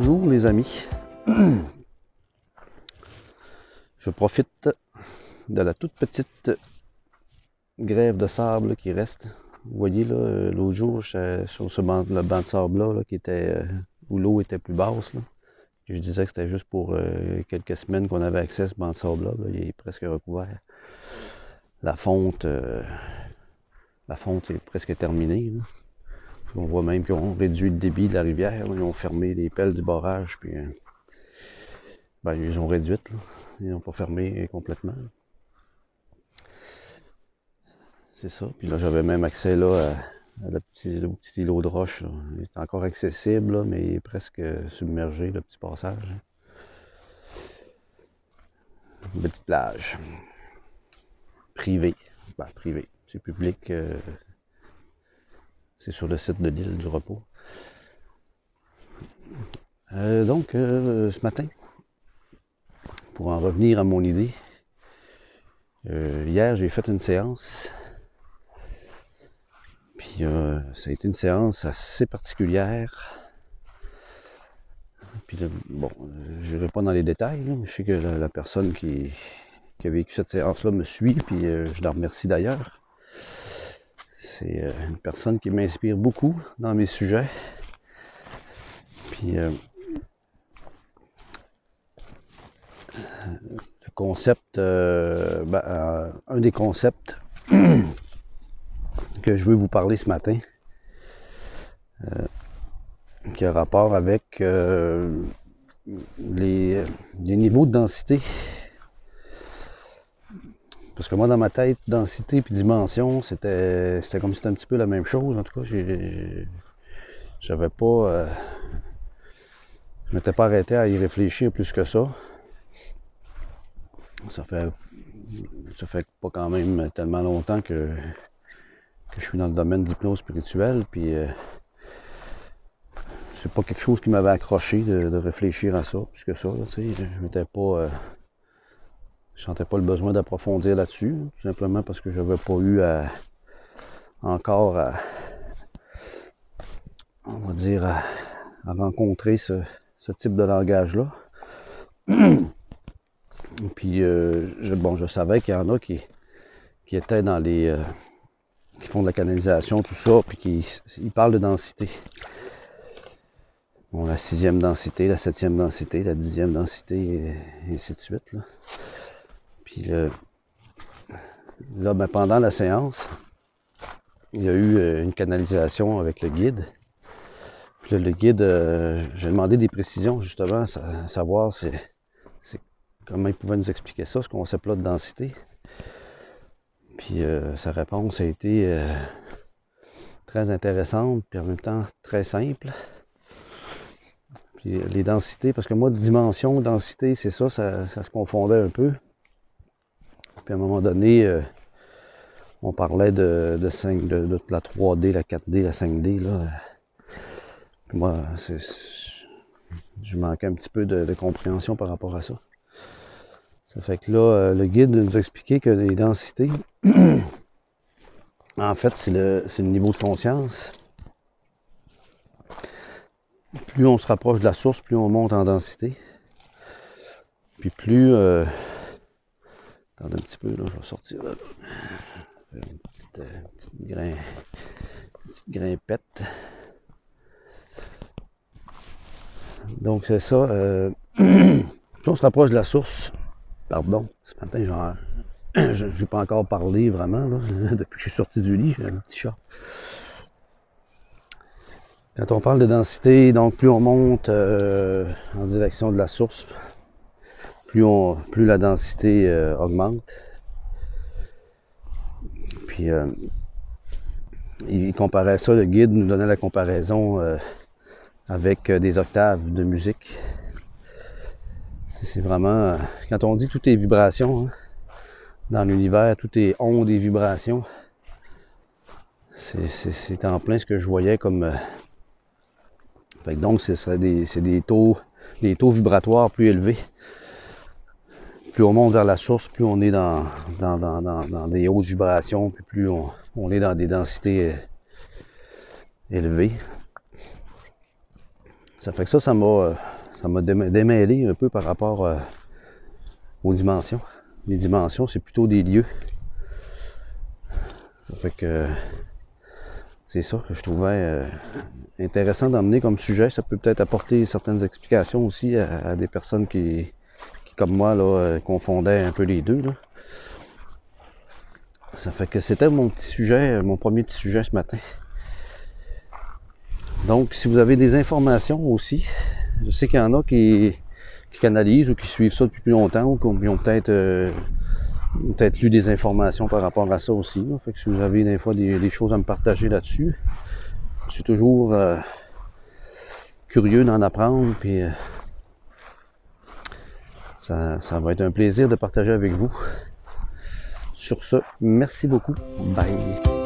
Bonjour les amis. Je profite de la toute petite grève de sable là, qui reste. Vous voyez là, l'autre jour, j'étais sur le banc de sable là, qui était, où l'eau était plus basse. Là. Je disais que c'était juste pour quelques semaines qu'on avait accès à ce banc de sable là. Il est presque recouvert. La fonte est presque terminée. Là. On voit même qu'ils ont réduit le débit de la rivière. Là. Ils ont fermé les pelles du barrage. Puis, ils ont réduit. Là. Ils n'ont pas fermé complètement. C'est ça. Puis là, j'avais même accès là, à le petit îlot de roche. Là. Il est encore accessible, là, mais il est presque submergé, le petit passage. Une petite plage. Privée. Privée. C'est public. C'est sur le site de l'île du Repos. Ce matin, pour en revenir à mon idée, hier, j'ai fait une séance. Puis ça a été une séance assez particulière. Puis je n'irai pas dans les détails, là, mais je sais que la personne qui a vécu cette séance-là me suit, puis je la remercie d'ailleurs. C'est une personne qui m'inspire beaucoup dans mes sujets. Puis le concept, un des concepts que je veux vous parler ce matin, qui a rapport avec les niveaux de densité. Parce que moi, dans ma tête, densité et dimension, c'était comme si c'était un petit peu la même chose. En tout cas, j'avais pas... je m'étais pas arrêté à y réfléchir plus que ça. Ça fait pas quand même tellement longtemps que je suis dans le domaine de l'hypnose spirituelle, puis c'est pas quelque chose qui m'avait accroché de réfléchir à ça, plus que ça, là, tu sais, je m'étais pas... je sentais pas le besoin d'approfondir là-dessus, tout simplement parce que j'avais pas eu encore à rencontrer ce type de langage-là. Puis je savais qu'il y en a qui étaient dans les... qui font de la canalisation, tout ça, puis ils parlent de densité. Bon, la 6e densité, la 7e densité, la 10e densité, et ainsi de suite. Là. Puis là, pendant la séance, il y a eu une canalisation avec le guide. Puis là, le guide, j'ai demandé des précisions, justement, à savoir comment il pouvait nous expliquer ça, ce concept-là de densité. Puis sa réponse a été très intéressante, puis en même temps très simple. Puis les densités, parce que moi, dimension, densité, c'est ça se confondait un peu. Puis à un moment donné, on parlait de la 3D, la 4D, la 5D. Là. Puis moi, je manquais un petit peu de compréhension par rapport à ça. Ça fait que là, le guide nous a expliqué que les densités, en fait, c'est le niveau de conscience. Plus on se rapproche de la source, plus on monte en densité. Puis plus... attendez un petit peu, là, je vais sortir là. Une petite grimpette. Donc c'est ça. Plus on se rapproche de la source, pardon, ce matin, je n'ai pas encore parlé vraiment, là, depuis que je suis sorti du lit, j'ai un petit chat. Quand on parle de densité, donc plus on monte en direction de la source, plus la densité augmente. Puis il comparait ça, le guide nous donnait la comparaison avec des octaves de musique. C'est vraiment, quand on dit que tout est vibration, hein, dans l'univers, tout est ondes et vibrations, c'est en plein ce que je voyais comme... Fait que donc, c'est des taux vibratoires plus élevés. Plus on monte vers la source, plus on est dans des hautes vibrations, puis plus on est dans des densités élevées. Ça fait que ça m'a démêlé un peu par rapport aux dimensions. Les dimensions, c'est plutôt des lieux. Ça fait que c'est ça que je trouvais intéressant d'emmener comme sujet. Ça peut peut-être apporter certaines explications aussi à des personnes qui comme moi, là, confondaient un peu les deux, là. Ça fait que c'était mon petit sujet, mon premier petit sujet ce matin. Donc, si vous avez des informations aussi, je sais qu'il y en a qui canalisent ou qui suivent ça depuis plus longtemps ou qui ont peut-être lu des informations par rapport à ça aussi. Là. Fait que si vous avez des fois des choses à me partager là-dessus, je suis toujours curieux d'en apprendre, puis ça va être un plaisir de partager avec vous. Sur ce, merci beaucoup. Bye!